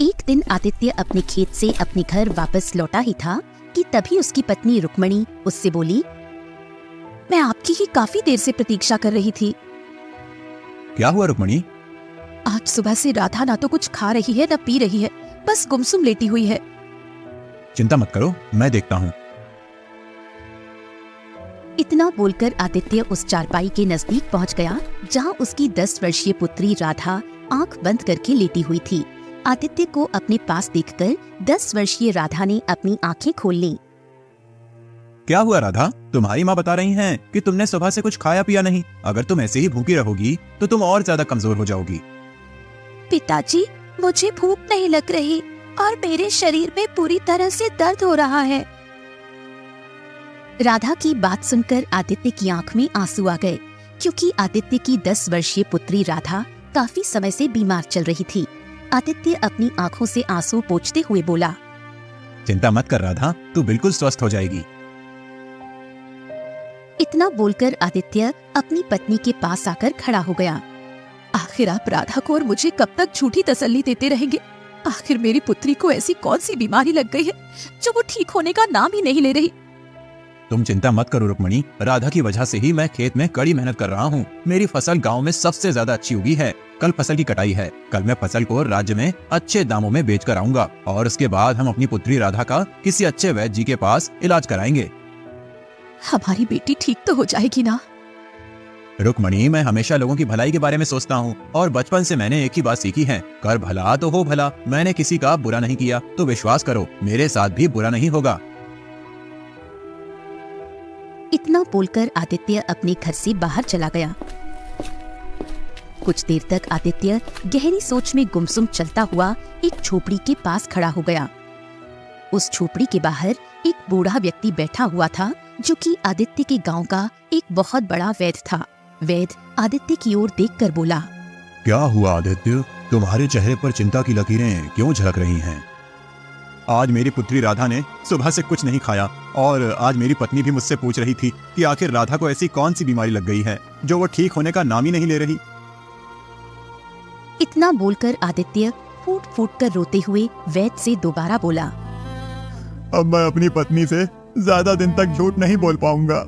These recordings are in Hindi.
एक दिन आदित्य अपने खेत से अपने घर वापस लौटा ही था कि तभी उसकी पत्नी रुक्मणी उससे बोली, मैं आपकी ही काफी देर से प्रतीक्षा कर रही थी। क्या हुआ रुक्मणी? आज सुबह से राधा ना तो कुछ खा रही है न पी रही है, बस गुमसुम लेटी हुई है। चिंता मत करो, मैं देखता हूँ। इतना बोलकर आदित्य उस चारपाई के नजदीक पहुंच गया जहां उसकी 10 वर्षीय पुत्री राधा आंख बंद करके लेटी हुई थी। आदित्य को अपने पास देखकर 10 वर्षीय राधा ने अपनी आंखें खोल ली। क्या हुआ राधा? तुम्हारी माँ बता रही हैं कि तुमने सुबह से कुछ खाया पिया नहीं। अगर तुम ऐसे ही भूखी रहोगी तो तुम और ज्यादा कमजोर हो जाओगी। पिताजी, मुझे भूख नहीं लग रही और मेरे शरीर में पूरी तरह से दर्द हो रहा है। राधा की बात सुनकर आदित्य की आंख में आंसू आ गए, क्योंकि आदित्य की 10 वर्षीय पुत्री राधा काफी समय से बीमार चल रही थी। आदित्य अपनी आंखों से आंसू पोंछते हुए बोला, चिंता मत कर राधा, तू बिल्कुल स्वस्थ हो जाएगी। इतना बोलकर आदित्य अपनी पत्नी के पास आकर खड़ा हो गया। आखिर आप राधा को और मुझे कब तक झूठी तसल्ली देते रहेंगे? आखिर मेरी पुत्री को ऐसी कौन सी बीमारी लग गई है जो वो ठीक होने का नाम ही नहीं ले रही? तुम चिंता मत करो रुक्मणी, राधा की वजह से ही मैं खेत में कड़ी मेहनत कर रहा हूँ। मेरी फसल गांव में सबसे ज्यादा अच्छी उगी है। कल फसल की कटाई है। कल मैं फसल को राज्य में अच्छे दामों में बेच कर आऊंगा और उसके बाद हम अपनी पुत्री राधा का किसी अच्छे वैद्य जी के पास इलाज कराएंगे। हमारी बेटी ठीक तो हो जाएगी ना? रुक्मणी, मैं हमेशा लोगों की भलाई के बारे में सोचता हूँ और बचपन से मैंने एक ही बात सीखी है, कर भला तो हो भला। मैंने किसी का बुरा नहीं किया, तो विश्वास करो मेरे साथ भी बुरा नहीं होगा। इतना बोलकर आदित्य अपने घर से बाहर चला गया। कुछ देर तक आदित्य गहरी सोच में गुमसुम चलता हुआ एक झोपड़ी के पास खड़ा हो गया। उस झोपड़ी के बाहर एक बूढ़ा व्यक्ति बैठा हुआ था, जो कि आदित्य के गांव का एक बहुत बड़ा वैद्य था। वैद्य आदित्य की ओर देखकर बोला, क्या हुआ आदित्य? तुम्हारे चेहरे पर चिंता की लकीरें क्यों झलक रही हैं? आज मेरी पुत्री राधा ने सुबह से कुछ नहीं खाया और आज मेरी पत्नी भी मुझसे पूछ रही थी कि आखिर राधा को ऐसी कौन सी बीमारी लग गई है जो वो ठीक होने का नाम ही नहीं ले रही। इतना बोलकर आदित्य फूट फूट कर रोते हुए वैद्य से दोबारा बोला, अब मैं अपनी पत्नी से ज्यादा दिन तक झूठ नहीं बोल पाऊंगा।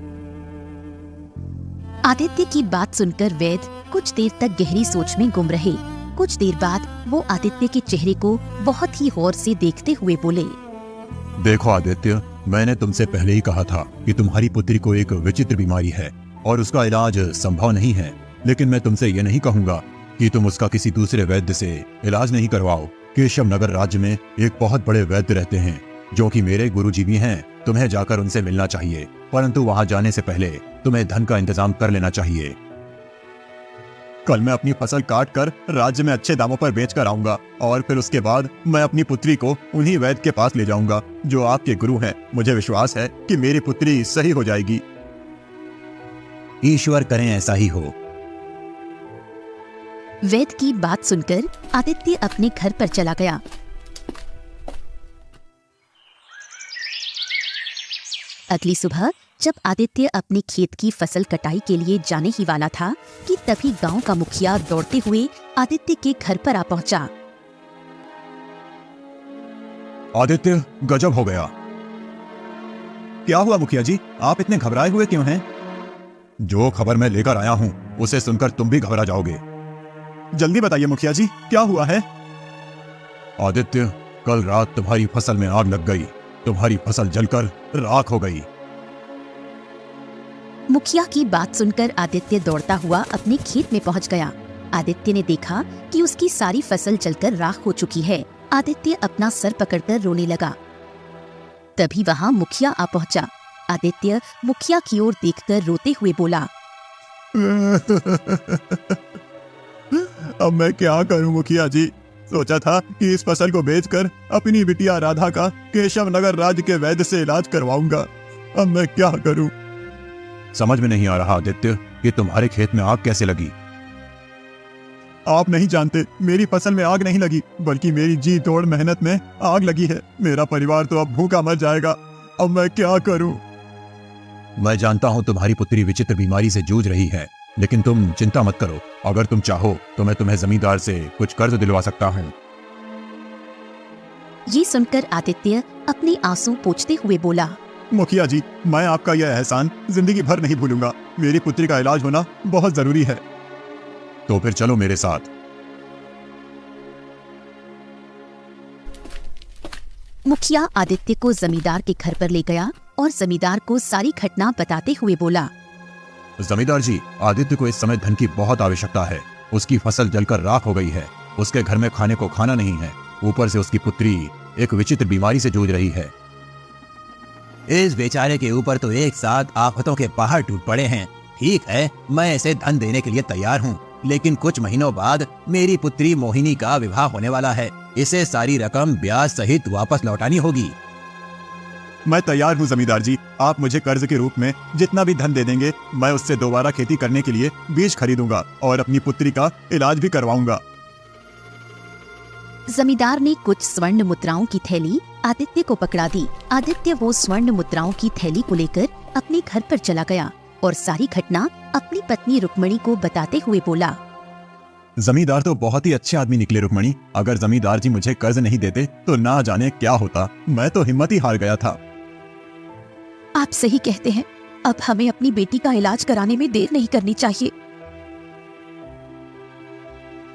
आदित्य की बात सुनकर वैद्य कुछ देर तक गहरी सोच में गुम रहे। कुछ देर बाद वो आदित्य के चेहरे को बहुत ही गौर से देखते हुए बोले, देखो आदित्य, मैंने तुमसे पहले ही कहा था कि तुम्हारी पुत्री को एक विचित्र बीमारी है और उसका इलाज संभव नहीं है। लेकिन मैं तुमसे ये नहीं कहूंगा कि तुम उसका किसी दूसरे वैद्य से इलाज नहीं करवाओ। केशव नगर राज्य में एक बहुत बड़े वैद्य रहते हैं जो कि मेरे गुरुजी भी हैं। तुम्हें जाकर उनसे मिलना चाहिए, परंतु वहां जाने से पहले तुम्हें धन का इंतजाम कर लेना चाहिए। कल मैं अपनी फसल काट कर राज्य में अच्छे दामों पर बेच कर आऊंगा और फिर उसके बाद मैं अपनी पुत्री को उन्हीं वैद्य के पास ले जाऊंगा जो आपके गुरु हैं। मुझे विश्वास है कि मेरी पुत्री सही हो जाएगी। ईश्वर करें ऐसा ही हो। वैद्य की बात सुनकर आदित्य अपने घर पर चला गया। अगली सुबह जब आदित्य अपने खेत की फसल कटाई के लिए जाने ही वाला था कि तभी गांव का मुखिया दौड़ते हुए आदित्य के घर पर आ पहुंचा। आदित्य, गजब हो गया। क्या हुआ मुखिया जी, आप इतने घबराए हुए क्यों हैं? जो खबर मैं लेकर आया हूं उसे सुनकर तुम भी घबरा जाओगे। जल्दी बताइए मुखिया जी, क्या हुआ है? आदित्य, कल रात तुम्हारी फसल में आग लग गई। तुम्हारी फसल जलकर राख हो गई। मुखिया की बात सुनकर आदित्य दौड़ता हुआ अपने खेत में पहुंच गया। आदित्य ने देखा कि उसकी सारी फसल जलकर राख हो चुकी है। आदित्य अपना सर पकड़कर रोने लगा। तभी वहां मुखिया आ पहुंचा। आदित्य मुखिया की ओर देखकर रोते हुए बोला, अब मैं क्या करूं मुखिया जी? सोचा था कि इस फसल को बेचकर अपनी बिटिया राधा का केशव नगर राज्य के वैद्य से इलाज करवाऊंगा। अब मैं क्या करूं? समझ में नहीं आ रहा आदित्य कि तुम्हारे खेत में आग कैसे लगी। आप नहीं जानते, मेरी फसल में आग नहीं लगी बल्कि मेरी जी तोड़ मेहनत में आग लगी है। मेरा परिवार तो अब भूखा मर जाएगा। अब मैं क्या करूं? मैं जानता हूं तुम्हारी पुत्री विचित्र बीमारी से जूझ रही है, लेकिन तुम चिंता मत करो। अगर तुम चाहो तो मैं तुम्हें जमींदार से कुछ कर्ज दिलवा सकता हूँ। ये सुनकर आदित्य अपने आंसू पोंछते हुए बोला, मुखिया जी, मैं आपका यह एहसान जिंदगी भर नहीं भूलूंगा। मेरी पुत्री का इलाज होना बहुत जरूरी है। तो फिर चलो मेरे साथ। मुखिया आदित्य को जमींदार के घर पर ले गया और जमींदार को सारी घटना बताते हुए बोला, जमींदार जी, आदित्य को इस समय धन की बहुत आवश्यकता है। उसकी फसल जलकर राख हो गई है। उसके घर में खाने को खाना नहीं है। ऊपर से उसकी पुत्री एक विचित्र बीमारी से जूझ रही है। इस बेचारे के ऊपर तो एक साथ आफतों के पहाड़ टूट पड़े हैं। ठीक है, मैं इसे धन देने के लिए तैयार हूँ, लेकिन कुछ महीनों बाद मेरी पुत्री मोहिनी का विवाह होने वाला है। इसे सारी रकम ब्याज सहित वापस लौटानी होगी। मैं तैयार हूँ जमींदार जी। आप मुझे कर्ज के रूप में जितना भी धन दे देंगे, मैं उससे दोबारा खेती करने के लिए बीज खरीदूंगा और अपनी पुत्री का इलाज भी करवाऊंगा। जमींदार ने कुछ स्वर्ण मुद्राओं की थैली आदित्य को पकड़ा दी। आदित्य वो स्वर्ण मुद्राओं की थैली को लेकर अपने घर पर चला गया और सारी घटना अपनी पत्नी रुक्मणी को बताते हुए बोला, जमींदार तो बहुत ही अच्छे आदमी निकले रुक्मणी। अगर जमींदार जी मुझे कर्ज नहीं देते तो ना जाने क्या होता। मैं तो हिम्मत ही हार गया था। आप सही कहते हैं। अब हमें अपनी बेटी का इलाज कराने में देर नहीं करनी चाहिए।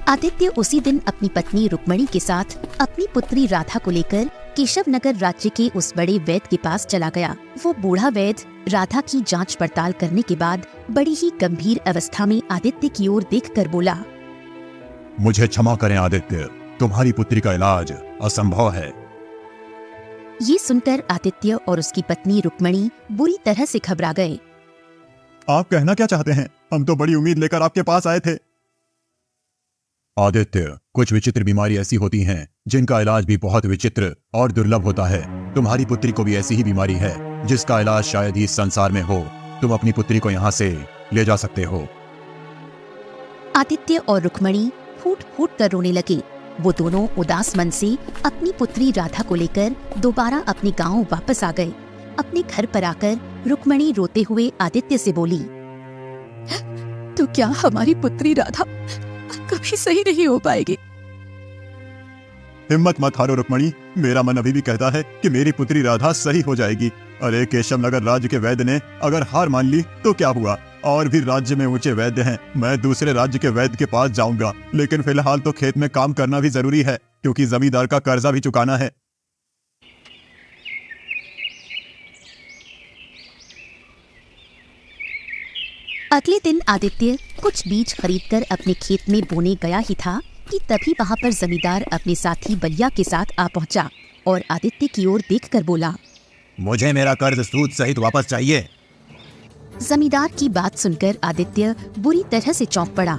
आदित्य उसी दिन अपनी पत्नी रुक्मणी के साथ अपनी पुत्री राधा को लेकर केशव नगर राज्य के उस बड़े वैद्य के पास चला गया। वो बूढ़ा वैद्य राधा की जांच पड़ताल करने के बाद बड़ी ही गंभीर अवस्था में आदित्य की ओर देखकर बोला, मुझे क्षमा करें आदित्य, तुम्हारी पुत्री का इलाज असंभव है। ये सुनकर आदित्य और उसकी पत्नी रुक्मणी बुरी तरह से घबरा गए। आप कहना क्या चाहते हैं? हम तो बड़ी उम्मीद लेकर आपके पास आए थे। आदित्य, कुछ विचित्र बीमारी ऐसी होती हैं जिनका इलाज भी बहुत विचित्र और दुर्लभ होता है। तुम्हारी पुत्री को भी ऐसी ही बीमारी है जिसका इलाज शायद ही इस संसार में हो। तुम अपनी पुत्री को यहाँ से ले जा सकते हो। आदित्य और रुक्मणी फूट फूट कर रोने लगे। वो दोनों उदास मन से अपनी पुत्री राधा को लेकर दोबारा अपने गांव वापस आ गए। अपने घर पर आकर रुक्मणी रोते हुए आदित्य से बोली, तो क्या हमारी पुत्री राधा कभी सही नहीं हो पाएगी? हिम्मत मत हारो रुक्मणी। मेरा मन अभी भी कहता है कि मेरी पुत्री राधा सही हो जाएगी। अरे केशव नगर राज्य के वैद्य ने अगर हार मान ली तो क्या हुआ? और भी राज्य में ऊंचे वैद्य हैं। मैं दूसरे राज्य के वैद्य के पास जाऊंगा, लेकिन फिलहाल तो खेत में काम करना भी जरूरी है, क्योंकि जमींदार का कर्जा भी चुकाना है। अगले दिन आदित्य कुछ बीज खरीदकर अपने खेत में बोने गया ही था कि तभी वहाँ पर जमींदार अपने साथी बलिया के साथ आ पहुँचा और आदित्य की ओर देखकर बोला, मुझे मेरा कर्ज सूद सहित वापस चाहिए। जमींदार की बात सुनकर आदित्य बुरी तरह से चौंक पड़ा।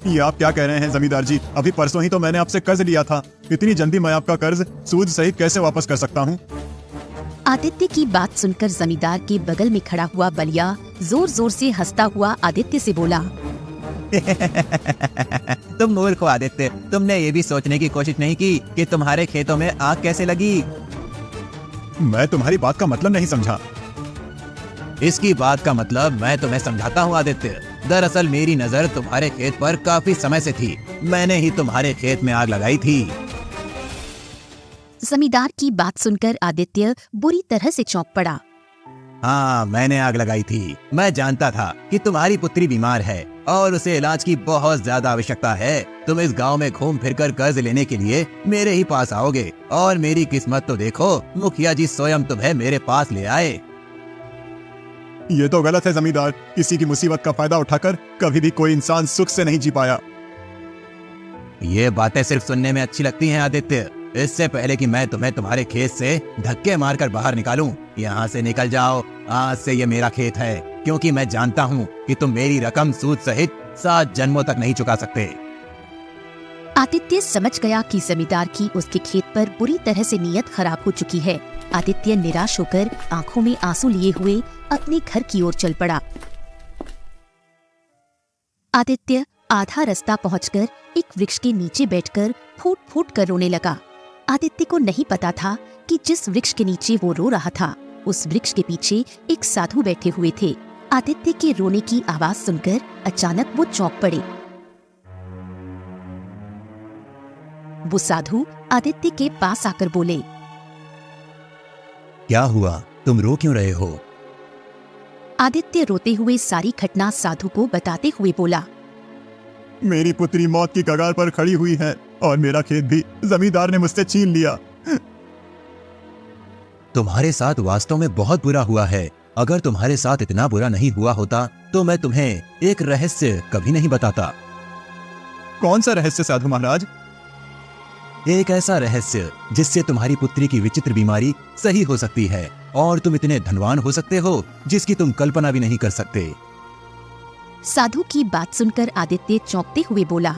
ये आप क्या कह रहे हैं जमींदार जी? अभी परसों ही तो मैंने आपसे कर्ज लिया था। इतनी जल्दी मैं आपका कर्ज सूद सहित कैसे वापस कर सकता हूँ? आदित्य की बात सुनकर जमींदार के बगल में खड़ा हुआ बलिया जोर जोर से हंसता हुआ आदित्य से बोला, तुम मूर्ख हो आदित्य। तुमने ये भी सोचने की कोशिश नहीं की कि तुम्हारे खेतों में आग कैसे लगी। मैं तुम्हारी बात का मतलब नहीं समझा। इसकी बात का मतलब मैं तुम्हें समझाता हूँ आदित्य। दरअसल मेरी नजर तुम्हारे खेत पर काफी समय से थी। मैंने ही तुम्हारे खेत में आग लगाई थी। जमींदार की बात सुनकर आदित्य बुरी तरह से चौंक पड़ा। हाँ, मैंने आग लगाई थी। मैं जानता था कि तुम्हारी पुत्री बीमार है और उसे इलाज की बहुत ज्यादा आवश्यकता है। तुम इस गांव में घूम फिरकर कर्ज लेने के लिए मेरे ही पास आओगे, और मेरी किस्मत तो देखो, मुखिया जी स्वयं तुम्हें मेरे पास ले आए। ये तो गलत है जमींदार। किसी की मुसीबत का फायदा उठाकर कभी भी कोई इंसान सुख से नहीं जी पाया। ये बातें सिर्फ सुनने में अच्छी लगती हैं आदित्य। इससे पहले कि मैं तुम्हें तुम्हारे खेत से धक्के मारकर बाहर निकालूं, यहाँ से निकल जाओ। आज से ये मेरा खेत है, क्योंकि मैं जानता हूँ कि तुम मेरी रकम सूद सहित 7 जन्मों तक नहीं चुका सकते। आदित्य समझ गया कि जमींदार की उसके खेत पर बुरी तरह से नीयत खराब हो चुकी है। आदित्य निराश होकर आंखों में आंसू लिए हुए अपने घर की ओर चल पड़ा। आदित्य आधा रास्ता पहुंचकर एक वृक्ष के नीचे बैठकर फूट फूट कर रोने लगा। आदित्य को नहीं पता था कि जिस वृक्ष के नीचे वो रो रहा था, उस वृक्ष के पीछे एक साधु बैठे हुए थे। आदित्य के रोने की आवाज सुनकर अचानक वो चौंक पड़े। वो साधु आदित्य के पास आकर बोले, क्या हुआ, तुम रो क्यों रहे हो? आदित्य रोते हुए सारी घटना साधु को बताते हुए बोला, मेरी पुत्री मौत की कगार पर खड़ी हुई है और मेरा खेत भी जमींदार ने मुझसे छीन लिया। तुम्हारे साथ वास्तव में बहुत बुरा हुआ है। अगर तुम्हारे साथ इतना बुरा नहीं हुआ होता तो मैं तुम्हें एक रहस्य कभी नहीं बताता। कौन सा रहस्य साधु महाराज? एक ऐसा रहस्य जिससे तुम्हारी पुत्री की विचित्र बीमारी सही हो सकती है और तुम इतने धनवान हो सकते हो जिसकी तुम कल्पना भी नहीं कर सकते। साधु की बात सुनकर आदित्य चौंकते हुए बोला,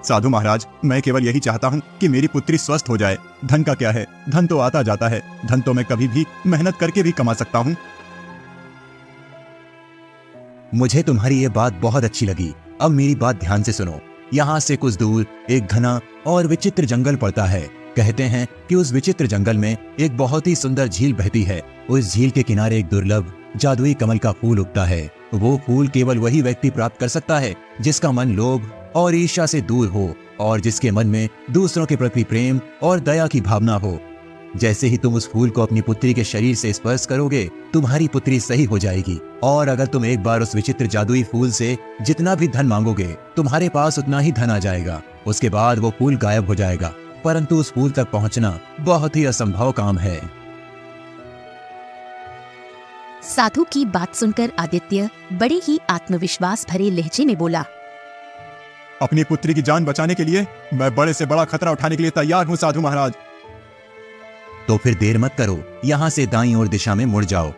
साधु महाराज, मैं केवल यही चाहता हूँ कि मेरी पुत्री स्वस्थ हो जाए। धन का क्या है, धन तो आता जाता है। धन तो मैं कभी भी मेहनत करके भी कमा सकता हूँ। मुझे तुम्हारी ये बात बहुत अच्छी लगी। अब मेरी बात ध्यान से सुनो। यहाँ से कुछ दूर एक घना और विचित्र जंगल पड़ता है। कहते हैं कि उस विचित्र जंगल में एक बहुत ही सुंदर झील बहती है। उस झील के किनारे एक दुर्लभ जादुई कमल का फूल उगता है। वो फूल केवल वही व्यक्ति प्राप्त कर सकता है जिसका मन लोभ और ईर्ष्या से दूर हो और जिसके मन में दूसरों के प्रति प्रेम और दया की भावना हो। जैसे ही तुम उस फूल को अपनी पुत्री के शरीर से स्पर्श करोगे, तुम्हारी पुत्री सही हो जाएगी। और अगर तुम एक बार उस विचित्र जादुई फूल से जितना भी धन मांगोगे, तुम्हारे पास उतना ही धन आ जाएगा। उसके बाद वो फूल गायब हो जाएगा, परंतु उस फूल तक पहुंचना बहुत ही असंभव काम है। साधु की बात सुनकर आदित्य बड़े ही आत्मविश्वास भरे लहजे में बोला, अपनी पुत्री की जान बचाने के लिए मैं बड़े से बड़ा खतरा उठाने के लिए तैयार हूँ साधु महाराज। तो फिर देर मत करो, यहाँ से दाईं ओर दिशा में मुड़ जाओ।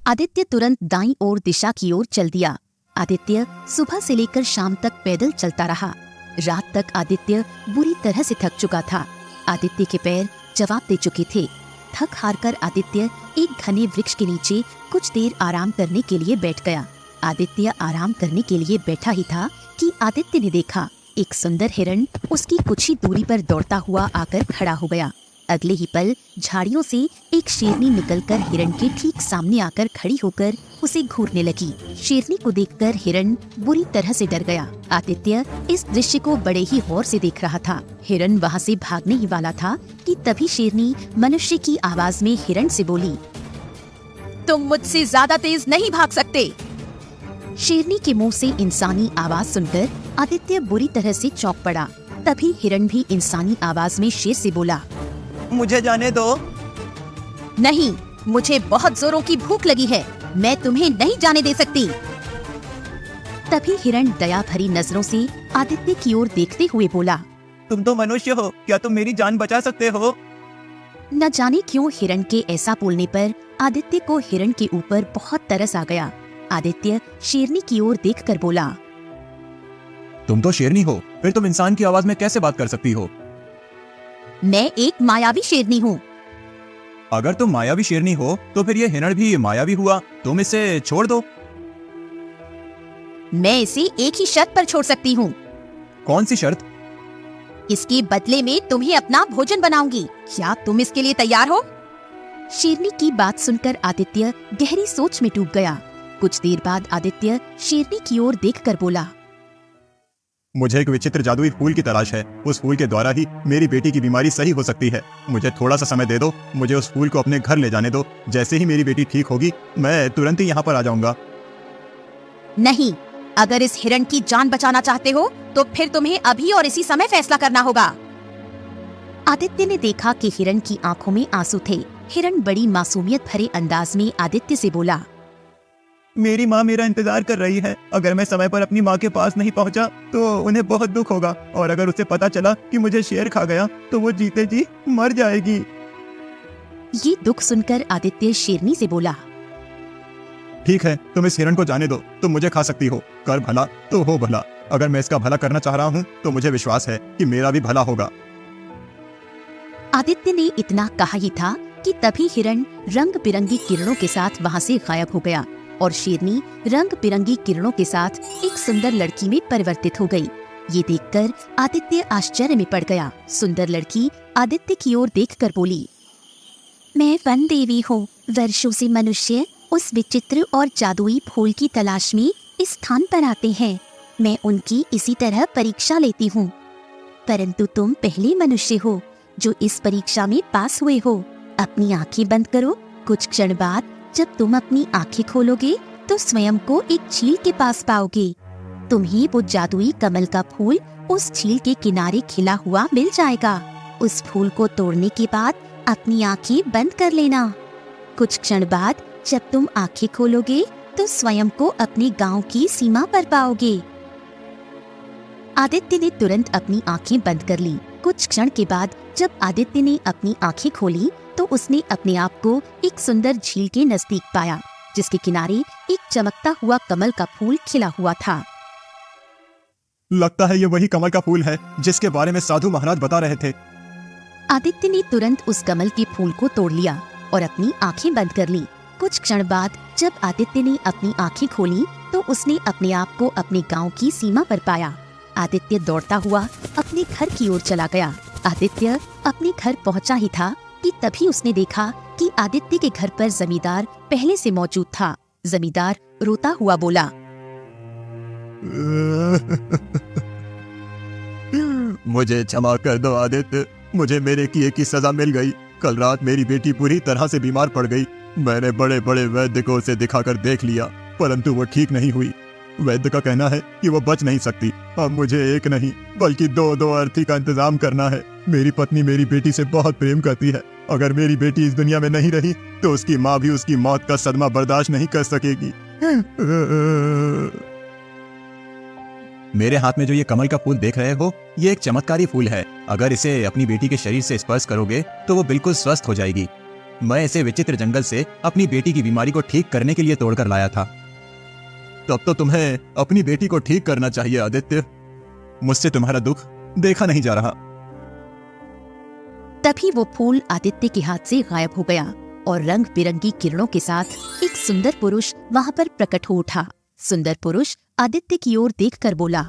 आदित्य तुरंत दाईं ओर दिशा की ओर चल दिया। आदित्य सुबह से लेकर शाम तक पैदल चलता रहा। रात तक आदित्य बुरी तरह से थक चुका था। आदित्य के पैर जवाब दे चुके थे। थक हार कर आदित्य एक घने वृक्ष के नीचे कुछ देर आराम करने के लिए बैठ गया। आदित्य आराम करने के लिए बैठा ही था कि आदित्य ने देखा एक सुंदर हिरण उसकी कुछ ही दूरी पर दौड़ता हुआ आकर खड़ा हो गया। अगले ही पल झाड़ियों से एक शेरनी निकलकर हिरण के ठीक सामने आकर खड़ी होकर उसे घूरने लगी। शेरनी को देखकर हिरण बुरी तरह से डर गया। आदित्य इस दृश्य को बड़े ही गौर से देख रहा था। हिरण वहाँ से भागने ही वाला था कि तभी शेरनी मनुष्य की आवाज में हिरण से बोली, तुम मुझसे ज्यादा तेज नहीं भाग सकते। शेरनी के मुंह से इंसानी आवाज सुनकर आदित्य बुरी तरह से चौंक पड़ा। तभी हिरण भी इंसानी आवाज में शेर से बोला, मुझे जाने दो। नहीं, मुझे बहुत जोरों की भूख लगी है, मैं तुम्हें नहीं जाने दे सकती। तभी हिरण दया भरी नजरों से आदित्य की ओर देखते हुए बोला, तुम तो मनुष्य हो, क्या तुम मेरी जान बचा सकते हो? न जाने क्यों हिरण के ऐसा बोलने पर आदित्य को हिरण के ऊपर बहुत तरस आ गया। आदित्य शेरनी की ओर देखकर बोला, तुम तो शेरनी हो, फिर तुम इंसान की आवाज में कैसे बात कर सकती हो? मैं एक मायावी शेरनी हूँ। अगर तुम मायावी शेरनी हो तो फिर ये हिरण भी मायावी हुआ। तुम इसे छोड़ दो। मैं इसे एक ही शर्त पर छोड़ सकती हूँ। कौन सी शर्त? इसके बदले में तुम्हें अपना भोजन बनाऊंगी। क्या तुम इसके लिए तैयार हो? शेरनी की बात सुनकर आदित्य गहरी सोच में डूब गया। कुछ देर बाद आदित्य शेरनी की ओर देखकर बोला, मुझे एक विचित्र जादुई फूल की तलाश है। उस फूल के द्वारा ही मेरी बेटी की बीमारी सही हो सकती है। मुझे थोड़ा सा समय दे दो। मुझे उस फूल को अपने घर ले जाने दो। जैसे ही मेरी बेटी ठीक होगी, मैं तुरंत ही यहाँ पर आ जाऊंगा। नहीं, अगर इस हिरण की जान बचाना चाहते हो तो फिर तुम्हें अभी और इसी समय फैसला करना होगा। आदित्य ने देखा कि हिरण की आंखों में आंसू थे। हिरण बड़ी मासूमियत भरे अंदाज में आदित्य से बोला, मेरी माँ मेरा इंतजार कर रही है। अगर मैं समय पर अपनी माँ के पास नहीं पहुँचा तो उन्हें बहुत दुख होगा, और अगर उसे पता चला कि मुझे शेर खा गया तो वो जीते जी मर जाएगी। ये दुख सुनकर आदित्य शेरनी से बोला, ठीक है, तुम इस हिरण को जाने दो। तुम मुझे खा सकती हो, कर भला तो हो भला। अगर मैं इसका भला करना चाह रहा हूँ तो मुझे विश्वास है कि मेरा भी भला होगा। आदित्य ने इतना कहा ही था कि तभी हिरण रंग बिरंगी किरणों के साथ वहाँ से गायब हो गया और शेरनी रंग बिरंगी किरणों के साथ एक सुंदर लड़की में परिवर्तित हो गई। ये देखकर आदित्य आश्चर्य में पड़ गया। सुंदर लड़की आदित्य की ओर देखकर बोली, मैं वन देवी हूँ। वर्षों से मनुष्य उस विचित्र और जादुई फूल की तलाश में इस स्थान पर आते हैं। मैं उनकी इसी तरह परीक्षा लेती हूँ, परंतु तुम पहले मनुष्य हो जो इस परीक्षा में पास हुए हो। अपनी आंखें बंद करो। कुछ क्षण बाद जब तुम अपनी आंखें खोलोगे तो स्वयं को एक झील के पास पाओगे। तुम्हें वो जादुई कमल का फूल उस झील के किनारे खिला हुआ मिल जाएगा। उस फूल को तोड़ने के बाद अपनी आंखें बंद कर लेना। कुछ क्षण बाद जब तुम आंखें खोलोगे तो स्वयं को अपने गांव की सीमा पर पाओगे। आदित्य ने तुरंत अपनी आंखें बंद कर ली। कुछ क्षण के बाद जब आदित्य ने अपनी आंखें खोली तो उसने अपने आप को एक सुंदर झील के नजदीक पाया, जिसके किनारे एक चमकता हुआ कमल का फूल खिला हुआ था। लगता है ये वही कमल का फूल है जिसके बारे में साधु महाराज बता रहे थे। आदित्य ने तुरंत उस कमल के फूल को तोड़ लिया और अपनी आंखें बंद कर ली। कुछ क्षण बाद जब आदित्य ने अपनी आंखें खोली तो उसने अपने आप को अपने गांव की सीमा पर पाया। आदित्य दौड़ता हुआ अपने घर की ओर चला गया। आदित्य अपने घर पहुंचा ही था कि तभी उसने देखा कि आदित्य के घर पर जमींदार पहले से मौजूद था। जमींदार रोता हुआ बोला, मुझे क्षमा कर दो आदित्य, मुझे मेरे किए की सजा मिल गई। कल रात मेरी बेटी बुरी तरह से बीमार पड़ गई। मैंने बड़े बड़े वैद्य को उसे दिखाकर देख लिया, परंतु वो ठीक नहीं हुई। वैद्य का कहना है कि वो बच नहीं सकती। अब मुझे एक नहीं बल्कि दो अर्थी का इंतजाम करना है। मेरी पत्नी मेरी बेटी से बहुत प्रेम करती है। अगर मेरी बेटी इस दुनिया में नहीं रही तो उसकी माँ भी उसकी मौत का सदमा बर्दाश्त नहीं कर सकेगी। मेरे हाथ में जो ये कमल का फूल देख रहे हो, ये एक चमत्कारी फूल है। अगर इसे अपनी बेटी के शरीर से स्पर्श करोगे तो वो बिल्कुल स्वस्थ हो जाएगी। मैं इसे विचित्र जंगल से अपनी बेटी की बीमारी को ठीक करने के लिए तोड़कर लाया था। तब तो तुम्हें अपनी बेटी को ठीक करना चाहिए आदित्य। मुझसे तुम्हारा दुख देखा नहीं जा रहा। तभी वो फूल आदित्य के हाथ से गायब हो गया और रंग बिरंगी किरणों के साथ एक सुंदर पुरुष वहां पर प्रकट हो उठा। सुंदर पुरुष आदित्य की ओर देखकर बोला,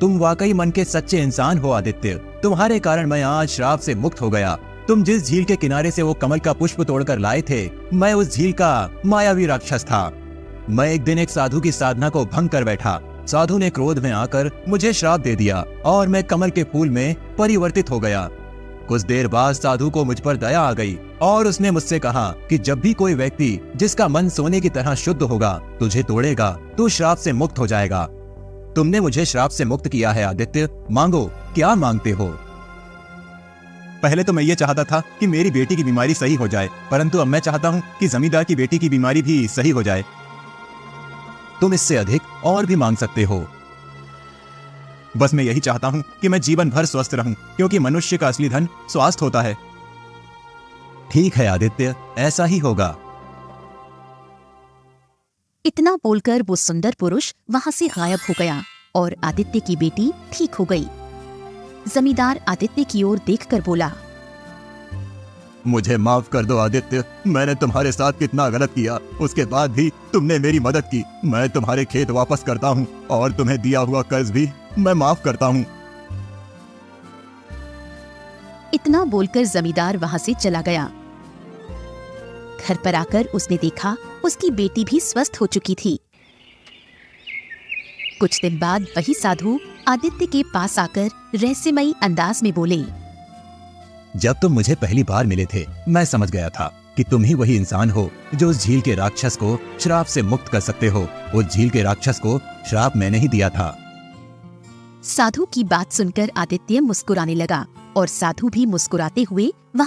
तुम वाकई मन के सच्चे इंसान हो आदित्य। तुम्हारे कारण मैं आज श्राप से मुक्त हो गया। तुम जिस झील के किनारे से वो कमल का पुष्प तोड़कर लाए थे, मैं उस झील का मायावी राक्षस था। मैं एक दिन एक साधु की साधना को भंग कर बैठा। साधु ने क्रोध में आकर मुझे श्राप दे दिया और मैं कमल के फूल में परिवर्तित हो गया। कुछ देर बाद साधु को मुझ पर दया आ गई और उसने मुझसे कहा कि जब भी कोई व्यक्ति जिसका मन सोने की तरह शुद्ध होगा तुझे तोड़ेगा तो श्राप से मुक्त हो जाएगा। तुमने मुझे श्राप से मुक्त किया है आदित्य। मांगो, क्या मांगते हो? पहले तो मैं ये चाहता था कि मेरी बेटी की बीमारी सही हो जाए, परंतु अब मैं चाहता हूँ कि जमींदार की बेटी की बीमारी भी सही हो जाए। तुम इससे अधिक और भी मांग सकते हो। बस मैं यही चाहता हूँ कि मैं जीवन भर स्वस्थ रहूं, क्योंकि मनुष्य का असली धन स्वास्थ्य होता है। ठीक है आदित्य, ऐसा ही होगा। इतना बोलकर वो सुंदर पुरुष वहां से गायब हो गया और आदित्य की बेटी ठीक हो गई। जमींदार आदित्य की ओर देखकर बोला, मुझे माफ कर दो आदित्य, मैंने तुम्हारे साथ कितना गलत किया। उसके बाद भी तुमने मेरी मदद की। मैं तुम्हारे खेत वापस करता हूँ और तुम्हें दिया हुआ कर्ज भी मैं माफ करता हूँ। इतना बोलकर जमींदार वहां से चला गया। घर पर आकर उसने देखा उसकी बेटी भी स्वस्थ हो चुकी थी। कुछ दिन बाद वही साधु आदित्य के पास आकर रहस्यमयी अंदाज में बोले, जब तुम मुझे पहली बार मिले थे मैं समझ गया था कि तुम ही वही इंसान हो जो उस झील के राक्षस को श्राप से मुक्त कर सकते हो। उस झील के राक्षस को श्राप मैंने ही दिया था। साधु की बात सुनकर आदित्य मुस्कुराने लगा और साधु भी मुस्कुराते हुए वहां